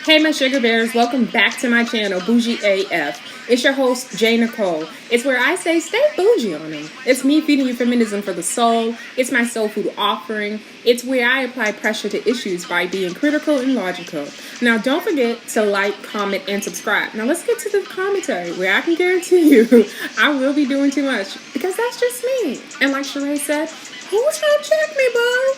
Hey, my sugar bears, welcome back to my channel, Bougie AF. It's your host, Jay Nicole. It's where I say stay bougie on them. It's me feeding you feminism for the soul. It's my soul food offering. It's where I apply pressure to issues by being critical and logical. Now, don't forget to like, comment, and subscribe. Now, let's get to the commentary where I can guarantee you I will be doing too much because that's just me. And like Sheree said, who's gonna check me, boo?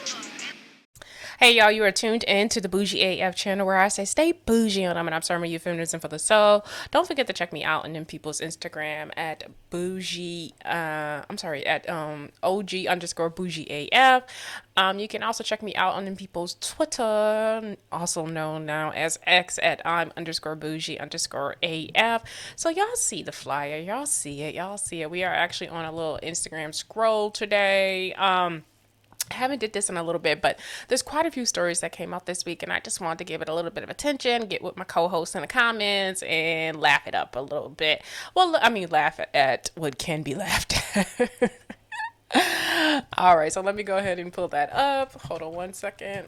Hey y'all, you are tuned in to the Bougie AF channel where I say stay bougie on them and I'm serving you feminism for the soul. Don't forget to check me out on them people's Instagram at bougie, at OG underscore bougie AF. You can also check me out on them people's Twitter, also known now as X at I'm underscore bougie underscore AF. So y'all see the flyer, y'all see it. We are actually on a little Instagram scroll today. I haven't did this in a little bit, but there's quite a few stories that came out this week, and I just wanted to give it a little bit of attention, get with my co-hosts in the comments, and laugh it up a little bit. Well, I mean, laugh at what can be laughed at. All right, so let me go ahead and pull that up. Hold on one second.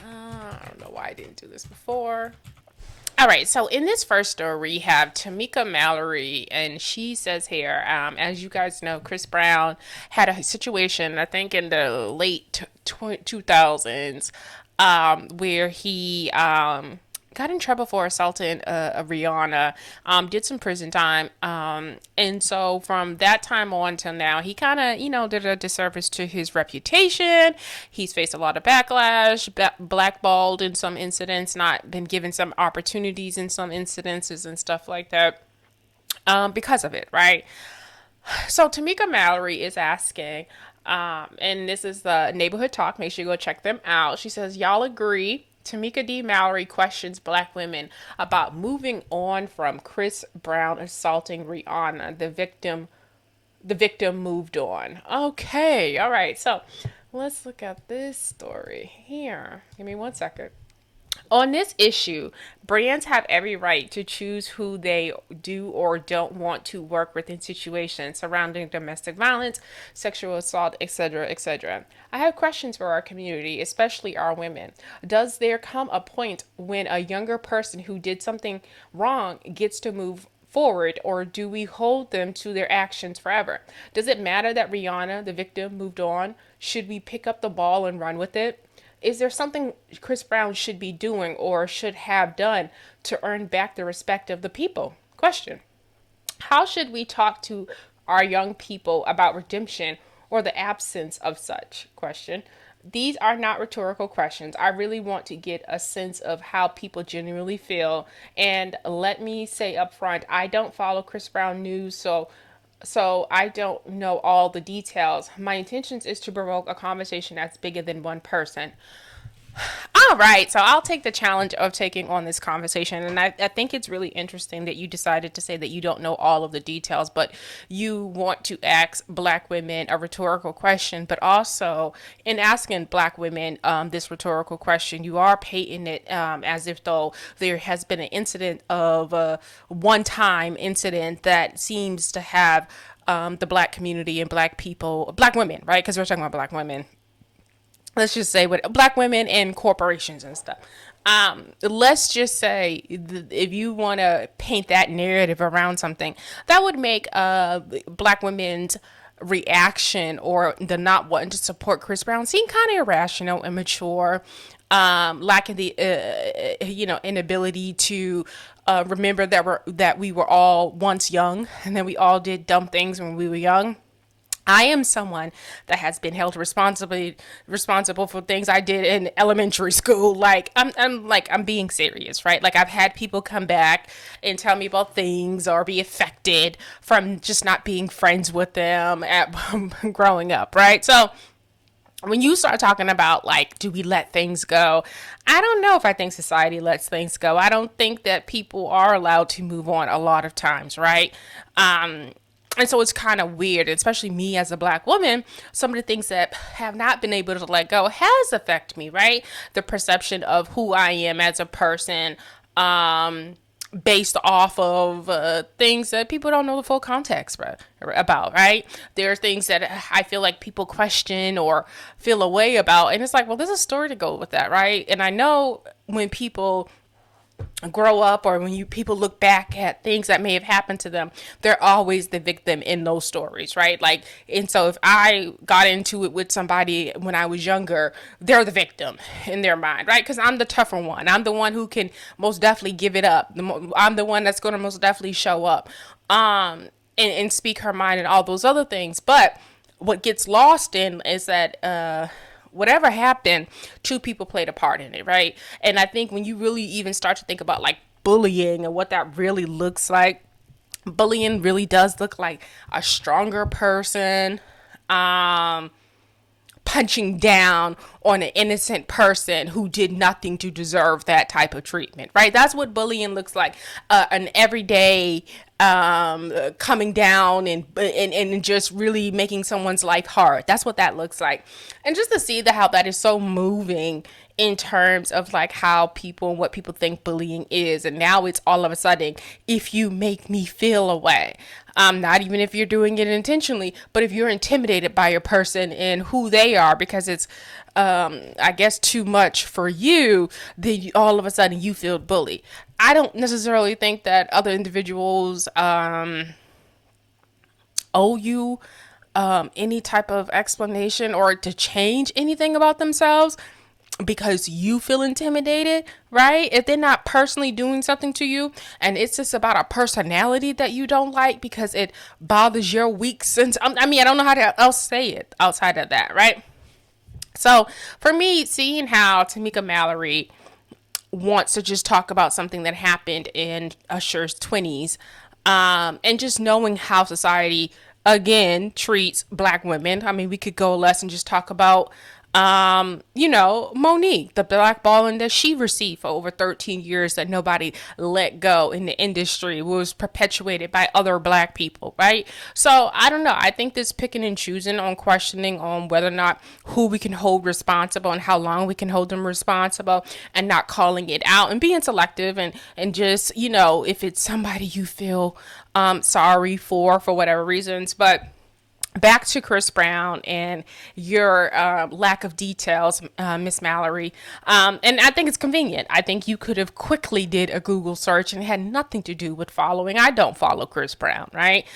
I don't know why I didn't do this before. All right, so in this first story, we have Tamika Mallory, and she says here, as you guys know, Chris Brown had a situation, I think in the late 2000s, where he got in trouble for assaulting a Rihanna, did some prison time. And so from that time on till now, he kind of, did a disservice to his reputation. He's faced a lot of backlash, blackballed in some incidents, not been given some opportunities in some incidences and stuff like that, because of it, right? So Tamika Mallory is asking, and this is the Neighborhood Talk. Make sure you go check them out. She says, y'all agree Tamika D. Mallory questions black women about moving on from Chris Brown assaulting Rihanna. The victim moved on. Okay, all right. So let's look at this story here. Give me one second. On this issue, brands have every right to choose who they do or don't want to work with in situations surrounding domestic violence, sexual assault, etc., etc. I have questions for our community, especially our women. Does there come a point when a younger person who did something wrong gets to move forward, or do we hold them to their actions forever? Does it matter that Rihanna, the victim, moved on? Should we pick up the ball and run with it? Is there something Chris Brown should be doing or should have done to earn back the respect of the people? Question. How should we talk to our young people about redemption or the absence of such? Question. These are not rhetorical questions. I really want to get a sense of how people genuinely feel. And let me say up front, I don't follow Chris Brown news, so I don't know all the details. My intentions is to provoke a conversation that's bigger than one person. All right, so I'll take the challenge of taking on this conversation. And I think it's really interesting that you decided to say that you don't know all of the details, but you want to ask black women a rhetorical question. But also, in asking black women this rhetorical question, you are painting it as if though there has been an incident of a one-time incident that seems to have the black community and black people, black women, right? Because we're talking about black women, let's just say with black women and corporations and stuff. Let's just say if you want to paint that narrative around something, that would make black women's reaction or the not wanting to support Chris Brown seem kind of irrational, immature, lacking the inability to remember that we were all once young and that we all did dumb things when we were young. I am someone that has been held responsible for things I did in elementary school. Like I'm being serious, right? Like I've had people come back and tell me about things or be affected from just not being friends with them at growing up, right? So when you start talking about like, do we let things go? I don't know if I think society lets things go. I don't think that people are allowed to move on a lot of times, right? And so it's kind of weird, especially me as a black woman, some of the things that have not been able to let go has affected me, right? The perception of who I am as a person, based off of things that people don't know the full context about, right? There are things that I feel like people question or feel a way about. And it's like, well, there's a story to go with that, right? And I know when people grow up, or when people look back at things that may have happened to them, they're always the victim in those stories, right? Like, and so if I got into it with somebody when I was younger, they're the victim in their mind, right? Because I'm the tougher one. I'm the one who can most definitely give it up. I'm the one that's going to most definitely show up, and speak her mind and all those other things. But what gets lost in is that whatever happened, two people played a part in it, right? And I think when you really even start to think about like bullying and what that really looks like, bullying really does look like a stronger person punching down on an innocent person who did nothing to deserve that type of treatment, right? That's what bullying looks like. An everyday coming down and just really making someone's life hard. That's what that looks like. And just to see how that is so moving in terms of like how people and what people think bullying is. And now it's all of a sudden, if you make me feel away, not even if you're doing it intentionally, but if you're intimidated by a person and who they are because it's, I guess, too much for you, then all of a sudden you feel bullied. I don't necessarily think that other individuals owe you any type of explanation or to change anything about themselves because you feel intimidated, right? If they're not personally doing something to you and it's just about a personality that you don't like because it bothers your weak sense. I mean, I don't know how to else say it outside of that, right? So for me, seeing how Tamika Mallory wants to just talk about something that happened in Usher's 20s, and just knowing how society again treats black women. I mean, we could go less and just talk about Monique, the blackballing that she received for over 13 years that nobody let go in the industry was perpetuated by other black people, right? So I don't know. I think this picking and choosing on questioning on whether or not who we can hold responsible and how long we can hold them responsible and not calling it out and being selective and just, if it's somebody you feel sorry for whatever reasons. But back to Chris Brown and your lack of details, Miss Mallory. And I think it's convenient. I think you could have quickly did a Google search and it had nothing to do with following. I don't follow Chris Brown, right?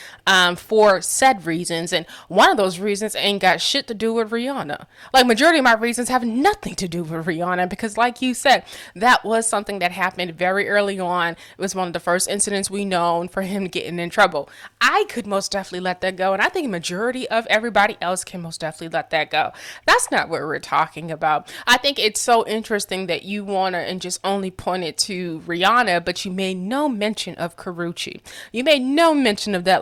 For said reasons. And one of those reasons ain't got shit to do with Rihanna. Like, majority of my reasons have nothing to do with Rihanna because, like you said, that was something that happened very early on. It was one of the first incidents we known for him getting in trouble. I could most definitely let that go. And I think majority of everybody else can most definitely let that go. That's not what we're talking about. I think it's so interesting that you want to and just only point it to Rihanna, but you made no mention of Karrueche. You made no mention of that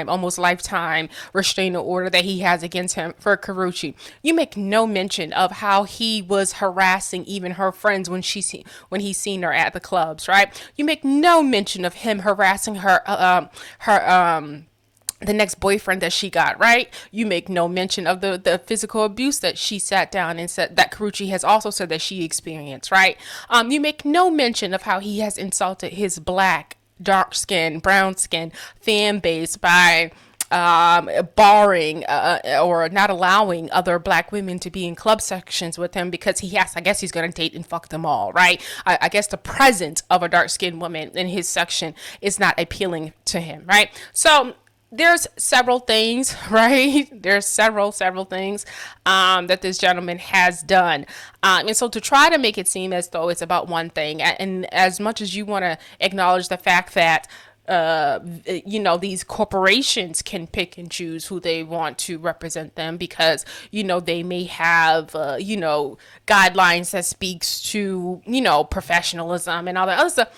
almost lifetime restraining order that he has against him for Karrueche. You make no mention of how he was harassing even her friends when he's seen her at the clubs, right? You make no mention of him harassing her the next boyfriend that she got, right? You make no mention of the physical abuse that she sat down and said that Karrueche has also said that she experienced, right? You make no mention of how he has insulted his black, dark skin, brown skin fan base by barring or not allowing other black women to be in club sections with him because I guess he's going to date and fuck them all, right? I guess the presence of a dark skinned woman in his section is not appealing to him, right? So there's several things, right? There's several things that this gentleman has done. And so to try to make it seem as though it's about one thing, and as much as you want to acknowledge the fact that these corporations can pick and choose who they want to represent them because, they may have, guidelines that speaks to, professionalism and all that other stuff.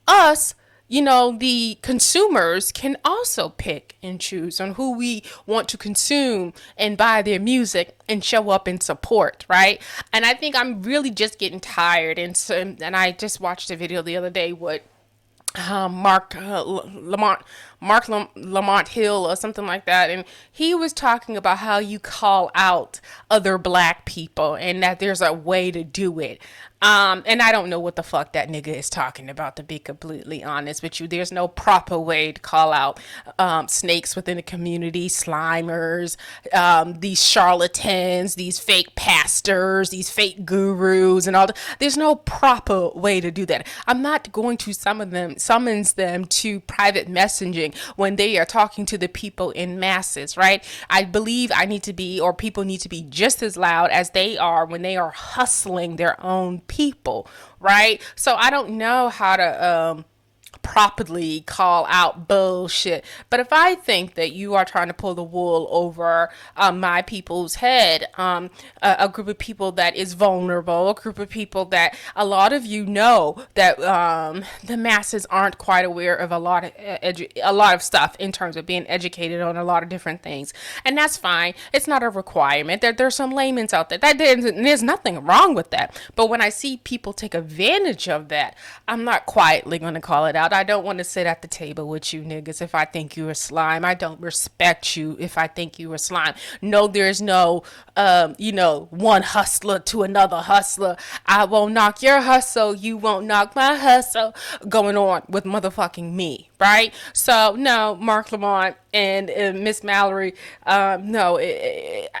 Us, the consumers can also pick and choose on who we want to consume and buy their music and show up and support, right? And I think I'm really just getting tired. And I just watched a video the other day with Mark Lamont, Lamont Hill or something like that, and he was talking about how you call out other black people and that there's a way to do it. And I don't know what the fuck that nigga is talking about, to be completely honest with you. There's no proper way to call out snakes within the community, slimers, these charlatans, these fake pastors, these fake gurus, and all that. There's no proper way to do that. I'm not going to summons them to private messaging when they are talking to the people in masses, right? I believe I need to be, or people need to be just as loud as they are when they are hustling their own people, right? So I don't know how to properly call out bullshit. But if I think that you are trying to pull the wool over my people's head, a group of people that is vulnerable, a group of people that a lot of you know that the masses aren't quite aware of a lot of stuff in terms of being educated on a lot of different things, and that's fine. It's not a requirement. There's some layman's out there that there's nothing wrong with that. But when I see people take advantage of that, I'm not quietly going to call it out. I don't want to sit at the table with you niggas if I think you're a slime. I don't respect you if I think you're a slime. No, there's no, one hustler to another hustler. I won't knock your hustle. You won't knock my hustle going on with motherfucking me, right? So, no, Mark Lamont and Miss Mallory, no,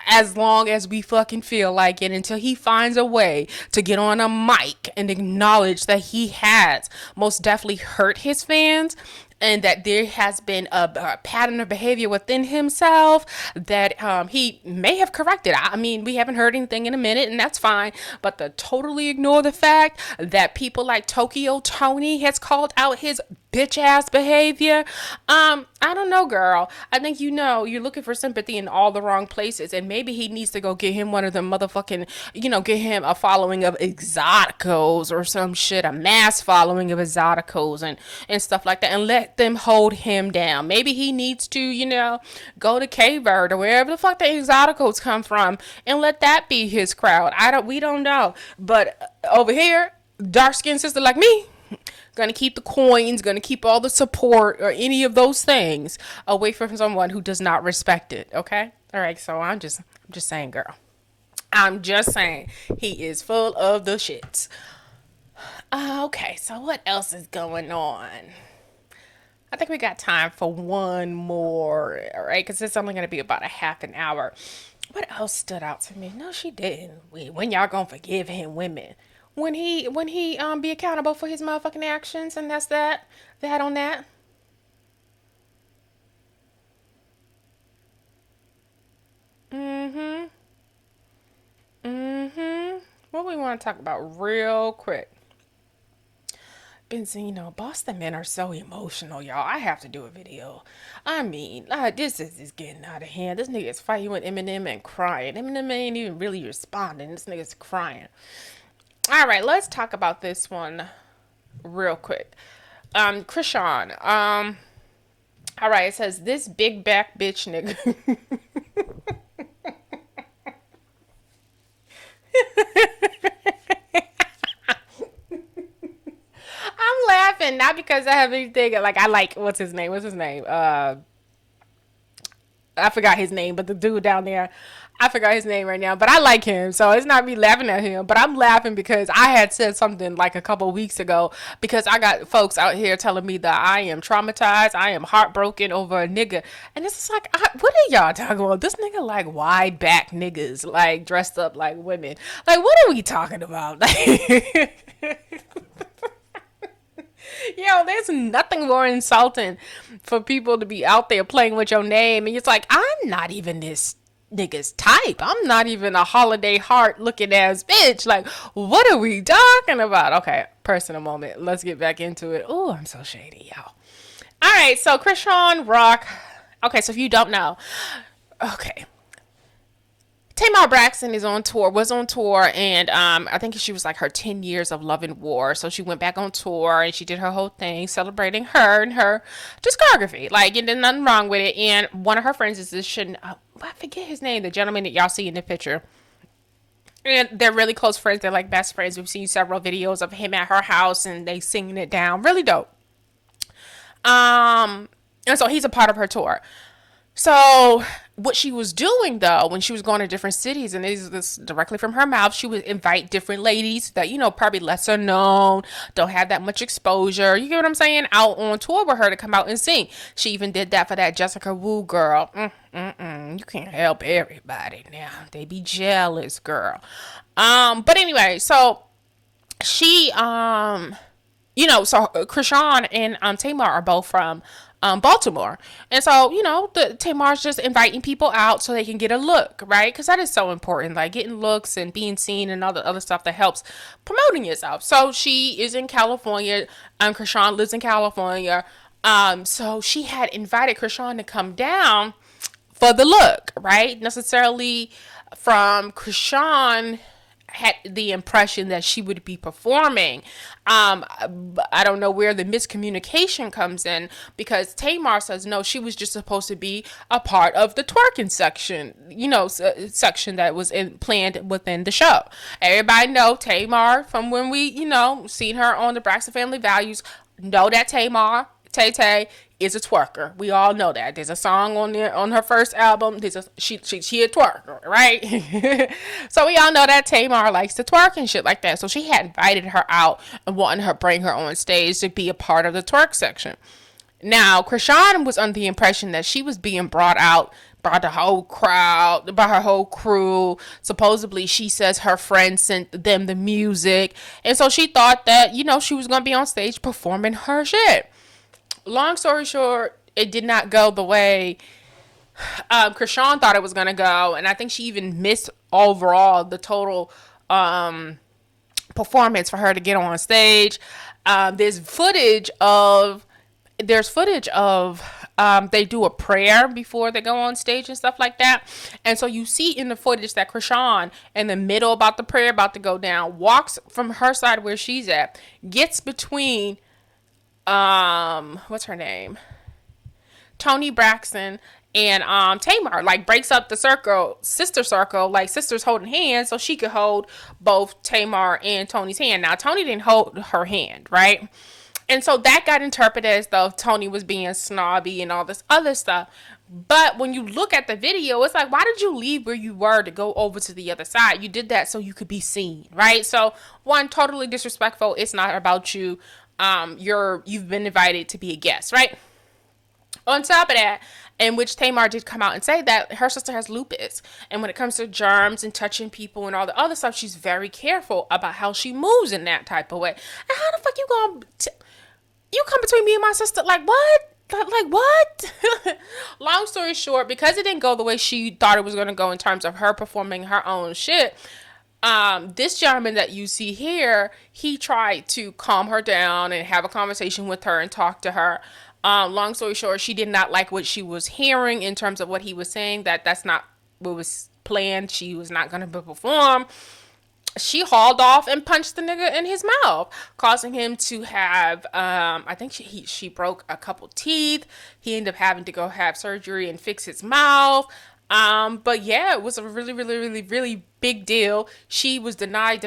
as long as we fucking feel like it, until he finds a way to get on a mic and acknowledge that he has most definitely hurt his fans, and that there has been a pattern of behavior within himself that he may have corrected. I mean, we haven't heard anything in a minute, and that's fine. But to totally ignore the fact that people like Tokyo Tony has called out his bitch ass behavior, I don't know, girl. I think you're looking for sympathy in all the wrong places, and maybe he needs to go get him one of the motherfucking, get him a following of exoticos or some shit, a mass following of exoticos and stuff like that, and let them hold him down. Maybe he needs to, go to K-Bird or wherever the fuck the exoticos come from, and let that be his crowd. We don't know. But over here, dark-skinned sister like me, gonna keep the coins, gonna keep all the support or any of those things away from someone who does not respect it. Okay? All right, so I'm just saying, girl. I'm just saying he is full of the shits. Okay, so what else is going on? I think we got time for one more, all right? Because it's only going to be about a half an hour. What else stood out to me? No, she didn't. When y'all gonna forgive him, women? When he be accountable for his motherfucking actions, and that's that on that. Mm-hmm. Mm-hmm. What we want to talk about real quick? Been Boston men are so emotional, y'all. I have to do a video. I mean, this is getting out of hand. This nigga is fighting with Eminem and crying. Eminem ain't even really responding. This nigga's crying. All right, let's talk about this one real quick. Chrisean. All right, it says this big back bitch nigga. I'm laughing not because I have anything like I like. What's his name? I forgot his name, but the dude down there, I forgot his name right now, but I like him, so it's not me laughing at him, but I'm laughing because I had said something like a couple weeks ago, because I got folks out here telling me that I am traumatized, I am heartbroken over a nigga, and it's just like, what are y'all talking about? This nigga like wide back niggas, like dressed up like women, like what are we talking about? Yo, there's nothing more insulting for people to be out there playing with your name. And it's like, I'm not even this nigga's type. I'm not even a holiday heart looking ass bitch. Like, what are we talking about? Okay, personal moment. Let's get back into it. Oh, I'm so shady, y'all. All right, so Chrisean Rock. Okay, so if you don't know. Okay. Tamar Braxton was on tour, and I think she was like her 10 years of love and war. So she went back on tour, and she did her whole thing celebrating her and her discography. Like, and there's nothing wrong with it. And one of her friends is this, I forget his name, the gentleman that y'all see in the picture. And they're really close friends. They're like best friends. We've seen several videos of him at her house, and they singing it down. Really dope. And so he's a part of her tour. So what she was doing though, when she was going to different cities, and this directly from her mouth, she would invite different ladies that, probably lesser known, don't have that much exposure. You get what I'm saying? Out on tour with her to come out and sing. She even did that for that Jessica Wu girl. You can't help everybody now. They be jealous, girl. But anyway, so she, so Chrisean and Tamar are both from Baltimore. And so, the Tamar's just inviting people out so they can get a look, right? Because that is so important, like getting looks and being seen and all the other stuff that helps promoting yourself. So she is in California. Chrisean lives in California. So she had invited Chrisean to come down for the look, right? Necessarily from Chrisean had the impression that she would be performing. I don't know where the miscommunication comes in, because Tamar says no, she was just supposed to be a part of the twerking section, section that was planned within the show. Everybody know Tamar from when we, seen her on the Braxton Family Values. Know that Tamar, Tay Tay, is a twerker. We all know that. There's a song on there on her first album. She a twerker, right? So we all know that Tamar likes to twerk and shit like that. So she had invited her out and wanted her bring her on stage to be a part of the twerk section. Now, Chrisean was under the impression that she was being brought out by the whole crowd, by her whole crew. Supposedly, she says her friend sent them the music. And so she thought that, she was going to be on stage performing her shit. Long story short, it did not go the way Chrisean thought it was going to go. And I think she even missed overall the total performance for her to get on stage. There's footage of they do a prayer before they go on stage and stuff like that. And so you see in the footage that Chrisean, in the middle about the prayer about to go down, walks from her side where she's at, gets between what's her name? Toni Braxton and Tamar, like breaks up the sister circle, like sisters holding hands, so she could hold both Tamar and Toni's hand. Now Toni didn't hold her hand, right? And so that got interpreted as though Toni was being snobby and all this other stuff. But when you look at the video, it's like, why did you leave where you were to go over to the other side? You did that so you could be seen, right? So one, totally disrespectful. It's not about you. You've been invited to be a guest, right? On top of that, in which Tamar did come out and say that her sister has lupus, and when it comes to germs and touching people and all the other stuff, she's very careful about how she moves in that type of way. And how the fuck you you come between me and my sister? Like what? Like what? Long story short, because it didn't go the way she thought it was going to go in terms of her performing her own shit, this gentleman that you see here, he tried to calm her down and have a conversation with her and talk to her. Long story short, she did not like what she was hearing in terms of what he was saying, that's not what was planned. She was not going to perform. She hauled off and punched the nigga in his mouth, causing him to have, I think she broke a couple teeth. He ended up having to go have surgery and fix his mouth. But yeah, it was a really, really, really, really big deal. She was denied.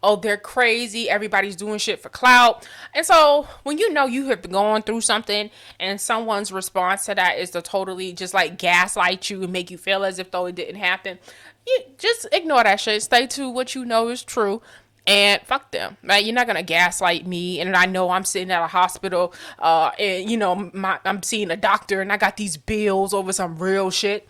Oh, they're crazy. Everybody's doing shit for clout. And so when you know you have been going through something and someone's response to that is to totally just like gaslight you and make you feel as if though it didn't happen, you just ignore that shit. Stay to what you know is true. And fuck them, right? You're not gonna gaslight me, and I know I'm sitting at a hospital, and I'm seeing a doctor, and I got these bills over some real shit.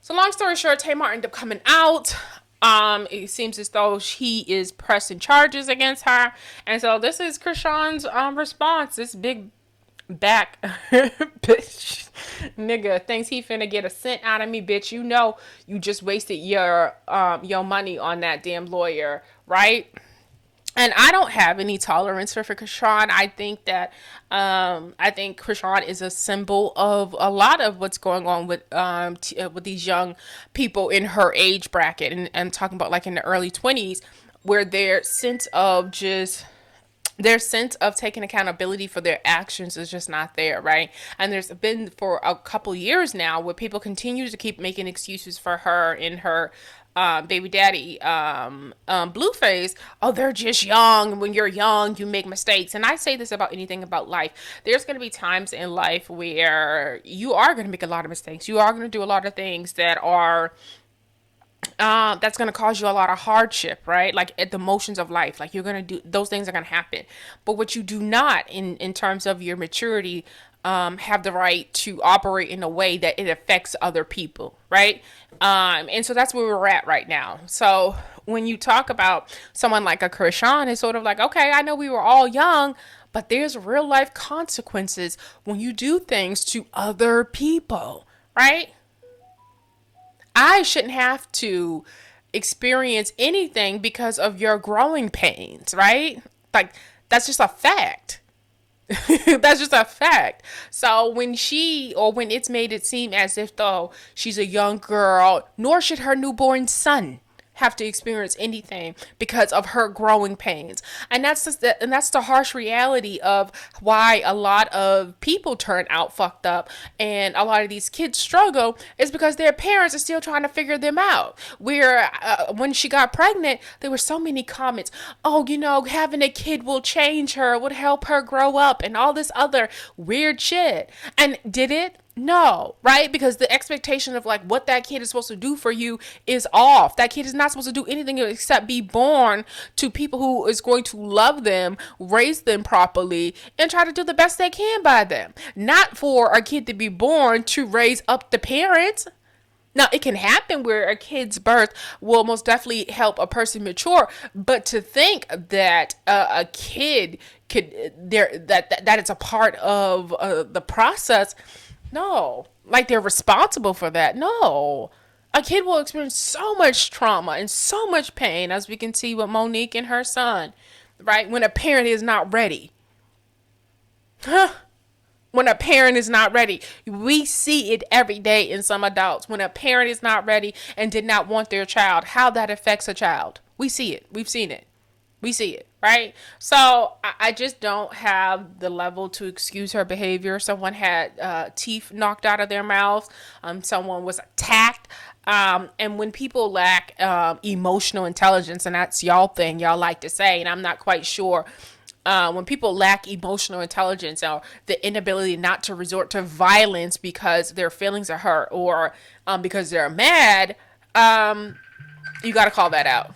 So long story short, Tamar ended up coming out. It seems as though he is pressing charges against her, and so this is Chrisean's response. This big back bitch nigga thinks he finna get a cent out of me, bitch. You know you just wasted your money on that damn lawyer, right? And I don't have any tolerance for Chrisean. I think that I think Chrisean is a symbol of a lot of what's going on with these young people in her age bracket, and I'm talking about like in the early 20s, where their sense of taking accountability for their actions is just not there, right? And there's been for a couple years now where people continue to keep making excuses for her in her baby daddy, Blueface, oh, they're just young. When you're young, you make mistakes. And I say this about anything about life. There's going to be times in life where you are going to make a lot of mistakes. You are going to do a lot of things that are that's going to cause you a lot of hardship, right? Like at the motions of life, like you're going to do those things are going to happen. But what you do not in terms of your maturity, have the right to operate in a way that it affects other people, right? And so that's where we're at right now. So when you talk about someone like a Chrisean, it's sort of like, okay, I know we were all young, but there's real life consequences when you do things to other people, right? I shouldn't have to experience anything because of your growing pains, right? Like, that's just a fact. That's just a fact. So when it's made it seem as if though she's a young girl, nor should her newborn son have to experience anything because of her growing pains. And that's the harsh reality of why a lot of people turn out fucked up and a lot of these kids struggle is because their parents are still trying to figure them out. Where when she got pregnant, there were so many comments, oh, having a kid will change her, would help her grow up and all this other weird shit. And did it? No, right? Because the expectation of like what that kid is supposed to do for you is off. That kid is not supposed to do anything except be born to people who is going to love them, raise them properly, and try to do the best they can by them. Not for a kid to be born to raise up the parents. Now, it can happen where a kid's birth will most definitely help a person mature, but to think that a kid that it's a part of the process. No, like they're responsible for that. No, a kid will experience so much trauma and so much pain, as we can see with Monique and her son, right? When a parent is not ready. Huh? When a parent is not ready, we see it every day in some adults. When a parent is not ready and did not want their child, how that affects a child. We see it. We've seen it. We see it, right? So I just don't have the level to excuse her behavior. Someone had teeth knocked out of their mouth. Someone was attacked. And when people lack emotional intelligence, and that's y'all thing, y'all like to say, and I'm not quite sure. When people lack emotional intelligence or the inability not to resort to violence because their feelings are hurt or because they're mad, you got to call that out.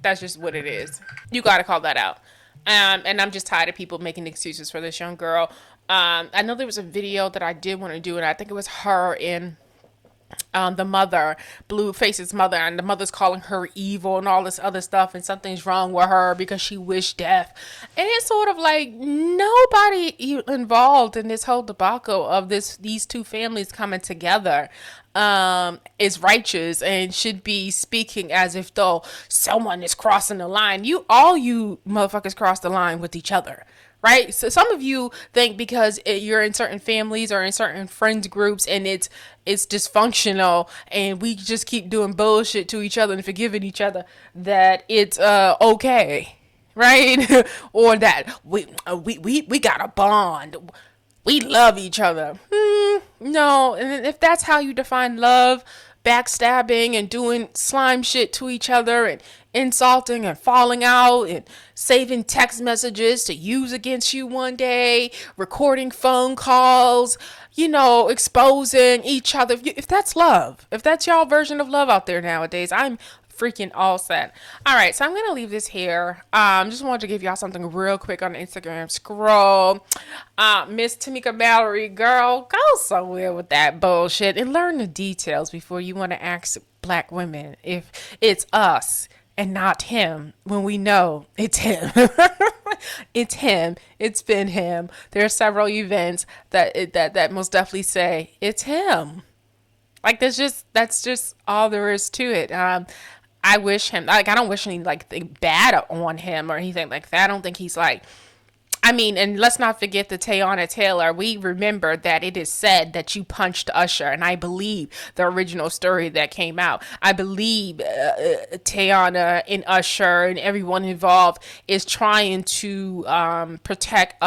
That's just what it is. You got to call that out. And I'm just tired of people making excuses for this young girl. I know there was a video that I did want to do, and I think it was her in the mother, Blueface's mother, and the mother's calling her evil and all this other stuff, and something's wrong with her because she wished death. And it's sort of like nobody involved in this whole debacle of these two families coming together is righteous and should be speaking as if though someone is crossing the line. You motherfuckers cross the line with each other. Right? So some of you think because you're in certain families or in certain friends groups and it's dysfunctional and we just keep doing bullshit to each other and forgiving each other that it's okay. Right? Or that we got a bond. We love each other. No, and if that's how you define love, backstabbing and doing slime shit to each other and insulting and falling out and saving text messages to use against you one day, recording phone calls, exposing each other. If that's love, if that's y'all version of love out there nowadays, I'm freaking all set. All right, so I'm gonna leave this here. Just wanted to give y'all something real quick on the Instagram scroll. Miss Tamika Mallory, girl, go somewhere with that bullshit and learn the details before you want to ask black women if it's us and not him when we know it's him. It's him. It's been him. There are several events that most definitely say it's him. Like that's just all there is to it. I wish him, I don't wish anything like bad on him or anything like that. I don't think he's like, I mean, and let's not forget the Teyana Taylor. We remember that it is said that you punched Usher, and I believe the original story that came out. I believe Teyana and Usher and everyone involved is trying to protect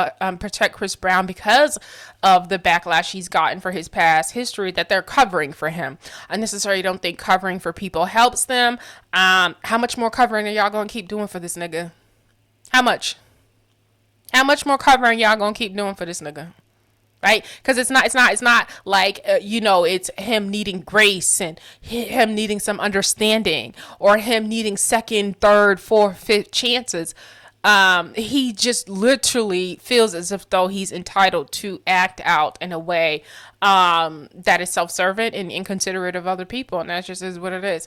Chris Brown because of the backlash he's gotten for his past history that they're covering for him. I necessarily don't think covering for people helps them. How much more covering are y'all gonna keep doing for this nigga? How much? How much more covering y'all gonna keep doing for this nigga? Right? Because it's not like it's him needing grace and him needing some understanding or him needing second, third, fourth, fifth chances. He just literally feels as if though he's entitled to act out in a way that is self-serving and inconsiderate of other people, and that just is what it is.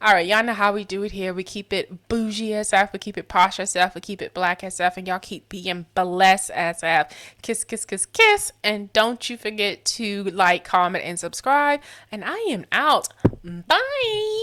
All right, y'all know how we do it here. We keep it bougie SF, we keep it posh SF, we keep it black SF, and y'all keep being blessed SF. Kiss, kiss, kiss, kiss. And don't you forget to like, comment, and subscribe. And I am out. Bye.